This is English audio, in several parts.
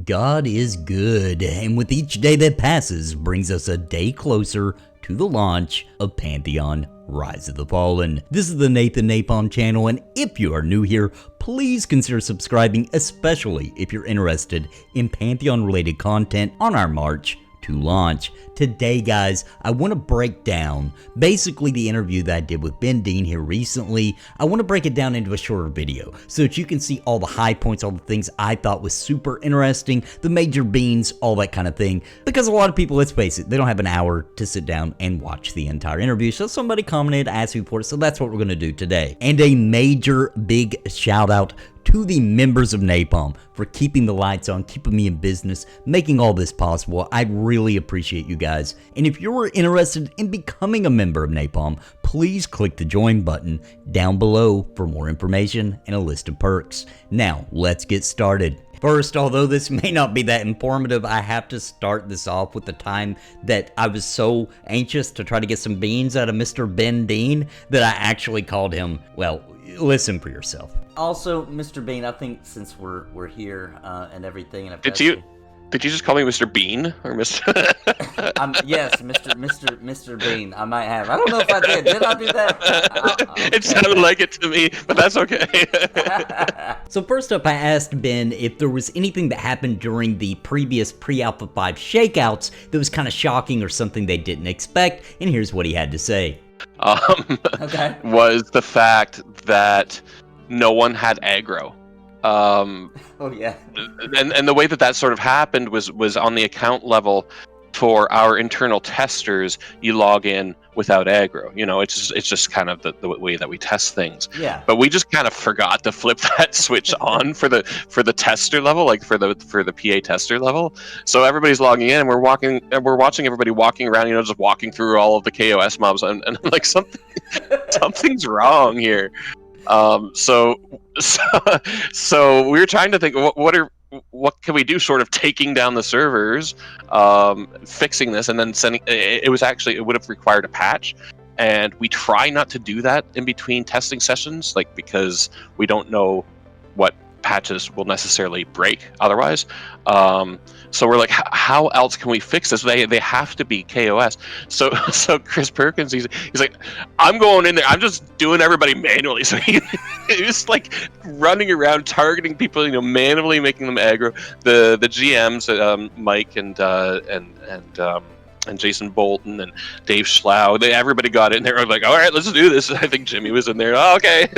God is good, and with each day that passes brings us a day closer to the launch of Pantheon Rise of the Fallen. This is the Nathan Napalm channel, and if you are new here, please consider subscribing, especially if you're interested in Pantheon related content on our march to launch. Today, guys, I want to break down basically the interview that I did with Ben Dean here recently. I want to break it down into a shorter video so that you can see all the high points, all the things I thought was super interesting, the major beans, all that kind of thing. Because a lot of people, let's face it, they don't have an hour to sit down and watch the entire interview. So somebody commented, asked me for it, so that's what we're going to do today. And a major big shout out to the members of Napalm for keeping the lights on, keeping me in business, making all this possible. I really appreciate you guys. And if you're interested in becoming a member of Napalm, please click the join button down below for more information and a list of perks. Now, let's get started. First, although this may not be that informative, I have to start this off with the time that I was so anxious to try to get some beans out of Mr. Ben Dean that I actually called him, well, listen for yourself. Also, Mr. Bean, I think since we're here and everything, and did you just call me Mr. Bean or Mr. Yes, Mr. Bean. I might have. I don't know if I did. Did I do that? It sounded like it to me, but that's okay. So first up, I asked Ben if there was anything that happened during the previous PreAlpha 5 shakeouts that was kind of shocking or something they didn't expect, and here's what he had to say. Was the fact that no one had aggro. Oh yeah. And the way that sort of happened was on the account level for our internal testers. You log in without aggro. You know, it's just kind of the way that we test things. Yeah. But we just kind of forgot to flip that switch on for the tester level, like for the PA tester level. So everybody's logging in, and we're watching everybody walking around, you know, just walking through all of the KOS mobs, and like something's wrong here. So we were trying to think, what can we do, sort of taking down the servers, fixing this, and then sending. It would have required a patch, and we try not to do that in between testing sessions, like, because we don't know what patches will necessarily break otherwise. So we're like, how else can we fix this? They have to be KOS. So Chris Perkins, he's like, I'm going in there. I'm just doing everybody manually. So he's like running around targeting people, you know, manually making them aggro. The GMs, Mike and Jason Bolton and Dave Schlau, everybody got in there. I was like, all right, let's do this. I think Jimmy was in there. Oh, okay.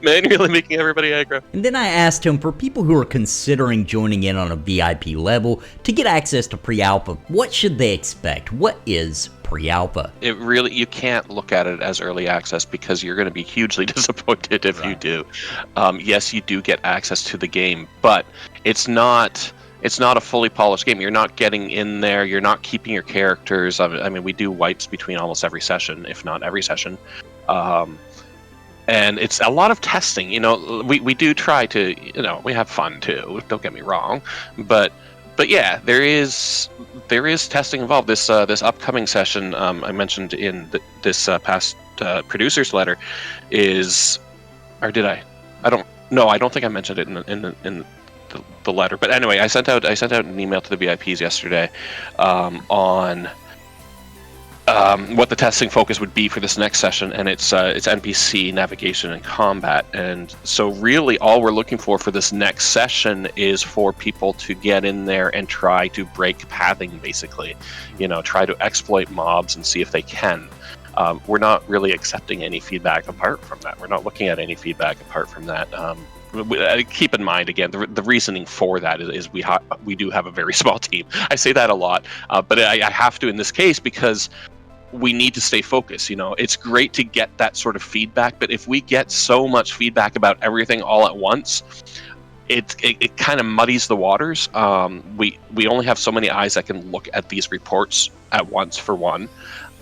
Manually making everybody aggro. And then I asked him, for people who are considering joining in on a VIP level to get access to PreAlpha, what should they expect? What is PreAlpha? You can't look at it as early access, because you're going to be hugely disappointed if you do. Yes, you do get access to the game, but it's not a fully polished game. You're not getting in there. You're not keeping your characters. I mean, we do wipes between almost every session, if not every session. And it's a lot of testing. You know, we do try to, you know, we have fun too. Don't get me wrong. But yeah, there is testing involved. This upcoming session I mentioned in this past producer's letter is, or did I? I don't think I mentioned it in the letter, but anyway, I sent out an email to the VIPs yesterday on what the testing focus would be for this next session, and it's NPC, navigation, and combat. And so really all we're looking for this next session is for people to get in there and try to break pathing, basically, you know, try to exploit mobs and see if they can. We're not really accepting any feedback apart from that. We're not looking at any feedback apart from that. Keep in mind, again, the reasoning for that is we do have a very small team. I say that a lot, but I have to in this case, because we need to stay focused. You know, it's great to get that sort of feedback, but if we get so much feedback about everything all at once, it kind of muddies the waters. We only have so many eyes that can look at these reports at once, for one.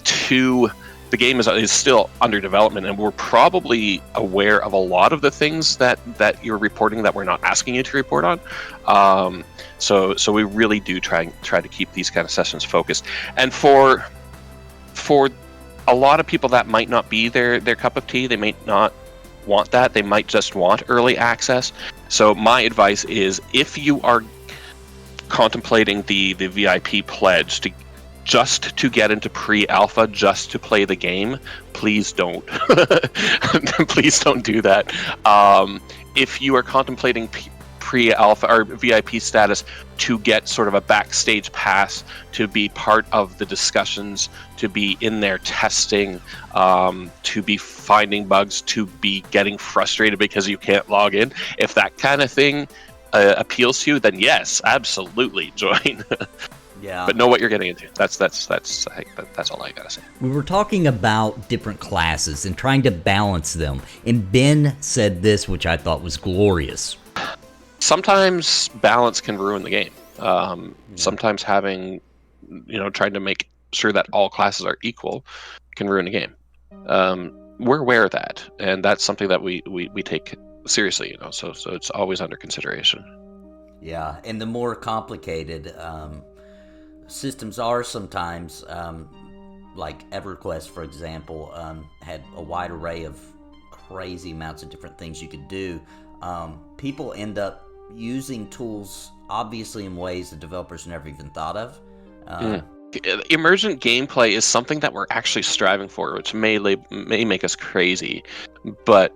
Two, the game is still under development, and we're probably aware of a lot of the things that you're reporting that we're not asking you to report on. So we really do try to keep these kind of sessions focused. And for a lot of people, that might not be their cup of tea. They might not want that. They might just want early access. So my advice is, if you are contemplating the VIP pledge just to get into pre-alpha, just to play the game, please don't. Please don't do that. If you are contemplating pre-alpha or VIP status to get sort of a backstage pass, to be part of the discussions, to be in there testing, to be finding bugs, to be getting frustrated because you can't log in, if that kind of thing appeals to you, then yes, absolutely join. Yeah. But know what you're getting into. That's all I gotta say. We were talking about different classes and trying to balance them, and Ben said this, which I thought was glorious. Sometimes balance can ruin the game. Sometimes having, trying to make sure that all classes are equal can ruin the game. We're aware of that, and that's something that we take seriously. So it's always under consideration. Yeah, and the more complicated systems are sometimes, like EverQuest, for example, had a wide array of crazy amounts of different things you could do. People end up using tools, obviously, in ways the developers never even thought of. Emergent gameplay is something that we're actually striving for, which may make us crazy, but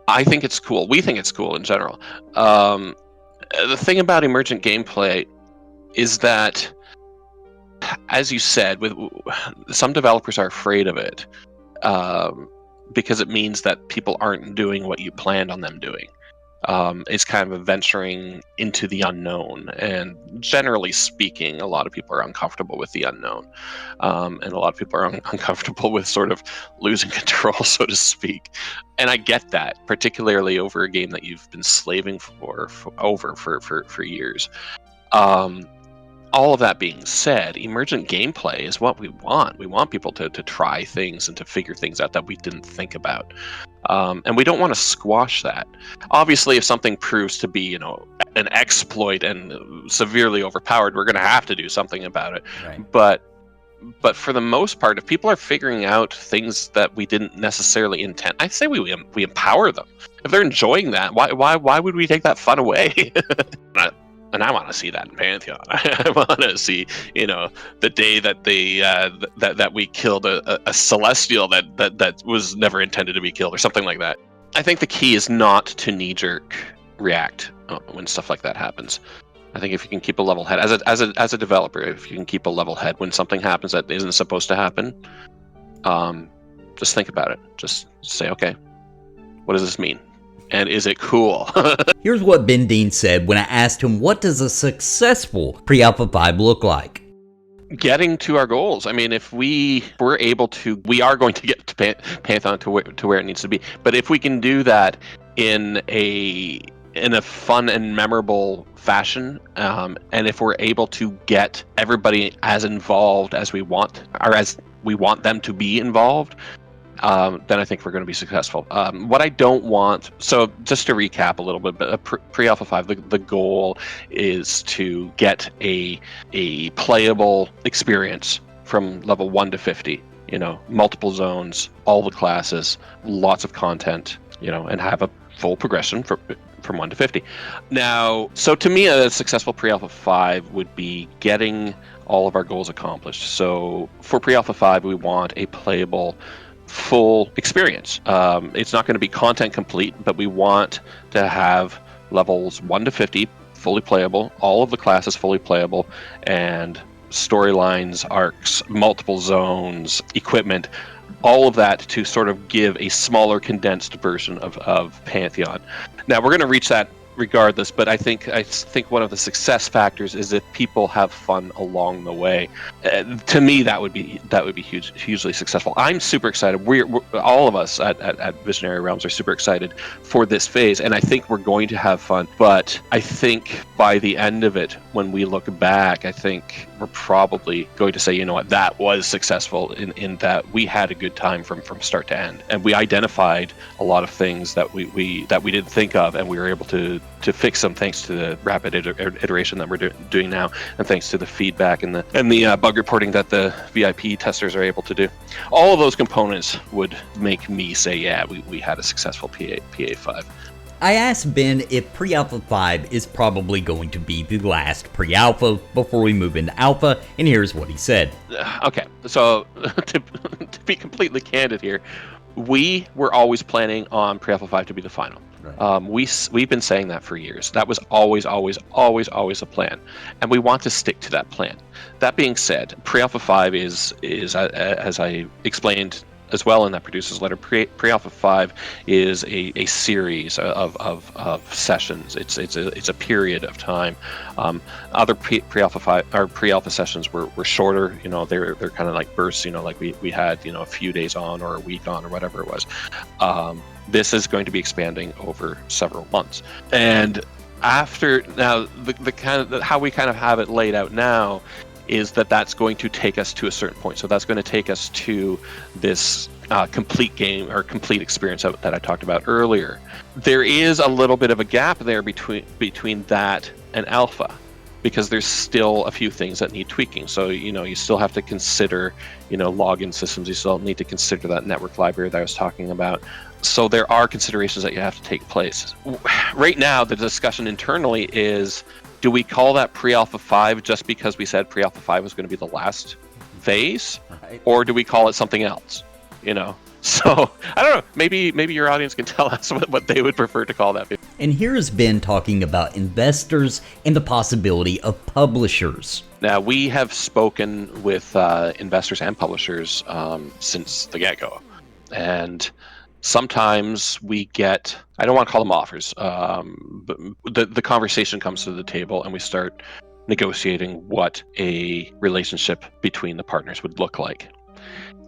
I think it's cool. We think it's cool in general. The thing about emergent gameplay is that, as you said, with some developers are afraid of it because it means that people aren't doing what you planned on them doing. It's kind of venturing into the unknown, and generally speaking, a lot of people are uncomfortable with the unknown, and a lot of people are uncomfortable with sort of losing control, so to speak. And I get that, particularly over a game that you've been slaving for years. All of that being said, emergent gameplay is what we want. We want people to try things and to figure things out that we didn't think about. And we don't want to squash that. Obviously, if something proves to be, an exploit and severely overpowered, we're going to have to do something about it. Right. But for the most part, if people are figuring out things that we didn't necessarily intend, I say we empower them. If they're enjoying that, why would we take that fun away? And I want to see that in Pantheon. I want to see, the day that they that we killed a celestial that was never intended to be killed, or something like that. I think the key is not to knee-jerk react when stuff like that happens. I think if you can keep a level head as a developer, if you can keep a level head when something happens that isn't supposed to happen, just think about it. Just say, okay, what does this mean? And is it cool? Here's what Ben Dean said when I asked him, what does a successful PreAlpha 5 look like? Getting to our goals. I mean, if we are going to get to Pantheon to where it needs to be. But if we can do that in a fun and memorable fashion, and if we're able to get everybody as involved as we want, or as we want them to be involved, then I think we're going to be successful. What I don't want, so just to recap a little bit, but pre-alpha 5, the goal is to get a playable experience from level 1 to 50. Multiple zones, all the classes, lots of content, and have a full progression from 1 to 50. Now, so to me, a successful pre-alpha 5 would be getting all of our goals accomplished. So for pre-alpha 5, we want a playable full experience. It's not going to be content complete, but we want to have levels 1 to 50 fully playable, all of the classes fully playable, and storylines, arcs, multiple zones, equipment, all of that to sort of give a smaller, condensed version of Pantheon. Now, we're going to reach that regardless, but I think one of the success factors is if people have fun along the way. To me, that would be hugely successful. I'm super excited. We're all of us at Visionary Realms are super excited for this phase, and I think we're going to have fun. But I think by the end of it, when we look back, I think we're probably going to say, you know what, that was successful in that we had a good time from start to end, and we identified a lot of things that we didn't think of, and we were able to fix them thanks to the rapid iteration that we're doing now, and thanks to the feedback and the bug reporting that the VIP testers are able to do. All of those components would make me say, yeah, we had a successful PA5. I asked Ben if PreAlpha 5 is probably going to be the last PreAlpha before we move into Alpha, and here's what he said. Okay, so to be completely candid here, we were always planning on PreAlpha 5 to be the final. Right. We've been saying that for years. That was always a plan, and we want to stick to that plan. That being said, PreAlpha 5 is as I explained as well in that producer's letter, PreAlpha 5 is a series of sessions. It's a period of time. Other PreAlpha 5 or PreAlpha sessions were shorter. You know, they're kind of like bursts. You know, like we had a few days on or a week on or whatever it was. This is going to be expanding over several months, and after now the kind of how we kind of have it laid out now is that's going to take us to a certain point. So that's going to take us to this complete game or complete experience that I talked about earlier. There is a little bit of a gap there between that and Alpha, because there's still a few things that need tweaking. So, you still have to consider, login systems. You still need to consider that network library that I was talking about. So there are considerations that you have to take place. Right now, the discussion internally is, do we call that PreAlpha 5 just because we said PreAlpha 5 was going to be the last phase? Right. Or do we call it something else? So I don't know. Maybe your audience can tell us what they would prefer to call that. And here has Ben talking about investors and the possibility of publishers. Now, we have spoken with investors and publishers since the get-go. And sometimes we get, I don't want to call them offers, but the conversation comes to the table and we start negotiating what a relationship between the partners would look like.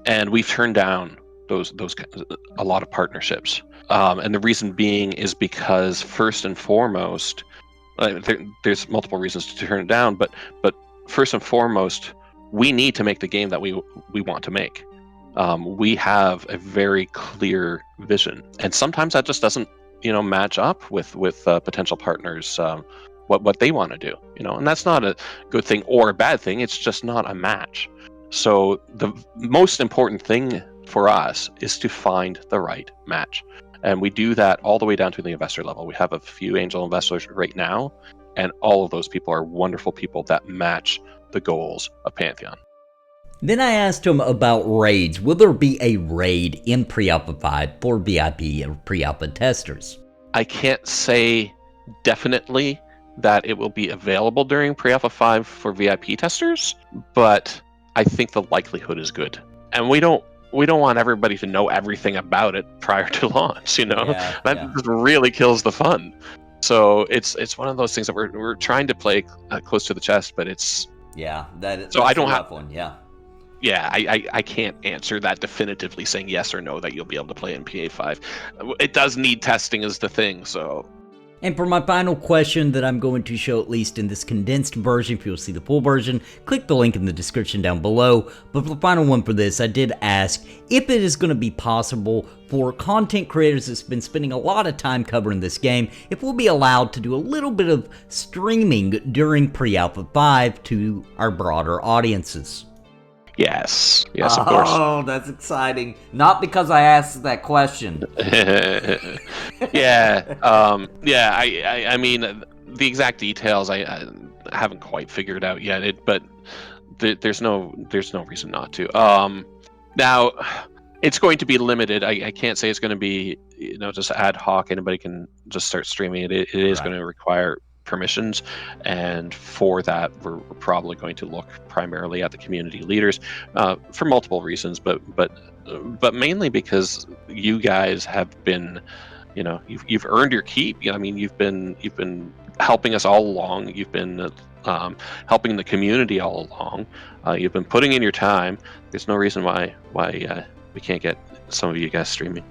And we've turned down those a lot of partnerships. And the reason being is because first and foremost, there's multiple reasons to turn it down, but first and foremost, we need to make the game that we want to make. We have a very clear vision, and sometimes that just doesn't, match up with potential partners, what they want to do, and that's not a good thing or a bad thing. It's just not a match. So the most important thing for us is to find the right match, and we do that all the way down to the investor level. We have a few angel investors right now, and all of those people are wonderful people that match the goals of Pantheon. Then I asked him about raids. Will there be a raid in PreAlpha 5 for VIP or PreAlpha testers? I can't say definitely that it will be available during PreAlpha 5 for VIP testers, but I think the likelihood is good. And we don't want everybody to know everything about it prior to launch, that just really kills the fun. So it's one of those things that we're trying to play close to the chest, but it's so I don't have one. I can't answer that definitively saying yes or no that you'll be able to play in PA5. It does need testing is the thing, so. And for my final question that I'm going to show, at least in this condensed version, if you'll see the full version, click the link in the description down below. But for the final one for this, I did ask if it is going to be possible for content creators that's been spending a lot of time covering this game, if we'll be allowed to do a little bit of streaming during PreAlpha 5 to our broader audiences. Yes, of course. Oh, that's exciting. Not because I asked that question. I mean, the exact details I haven't quite figured out yet. But there's no reason not to. Now, it's going to be limited. I can't say it's going to be just ad hoc. Anybody can just start streaming it. It is going to require permissions, and for that we're probably going to look primarily at the community leaders for multiple reasons, but mainly because you guys have been, you've earned your keep. I mean, you've been helping us all along. You've been helping the community all along. You've been putting in your time. There's no reason why we can't get some of you guys streaming.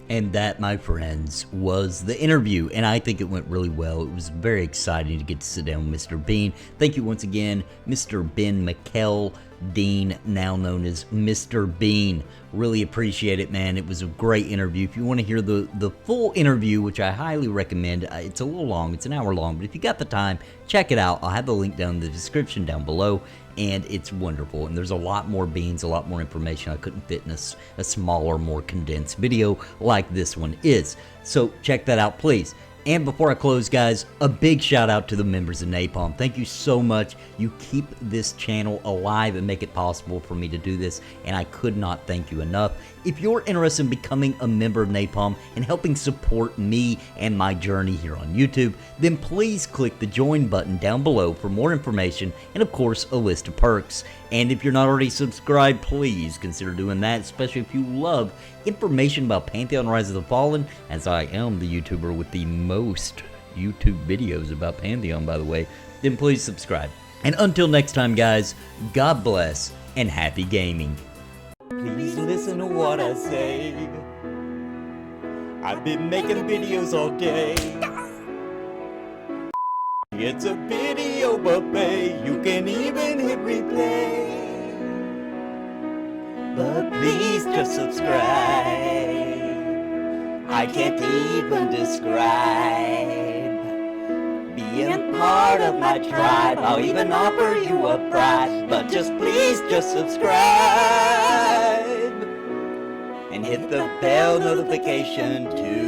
And that, my friends, was the interview, and I think it went really well. It was very exciting to get to sit down with Mr. Bean. Thank you once again, Mr. Ben McEldean, now known as Mr. Bean. Really appreciate it, man. It was a great interview. If you want to hear the full interview, which I highly recommend, it's a little long. It's an hour long, but if you got the time, check it out. I'll have the link down in the description down below. And it's wonderful, and there's a lot more beans, a lot more information I couldn't fit in a smaller, more condensed video like this one is. So check that out, please. And before I close, guys, a big shout out to the members of Napalm. Thank you so much. You keep this channel alive and make it possible for me to do this, and I could not thank you enough. If you're interested in becoming a member of Napalm and helping support me and my journey here on YouTube, then please click the join button down below for more information and, of course, a list of perks. And if you're not already subscribed, please consider doing that, especially if you love information about Pantheon Rise of the Fallen, as I am the YouTuber with the most YouTube videos about Pantheon, by the way, then please subscribe. And until next time, guys, God bless and happy gaming. Please listen to what I say. I've been making videos all day. It's a video buffet, you can even hit replay. But please just subscribe. I can't even describe being part of my tribe. I'll even offer you a prize, but just please just subscribe and hit the bell notification too.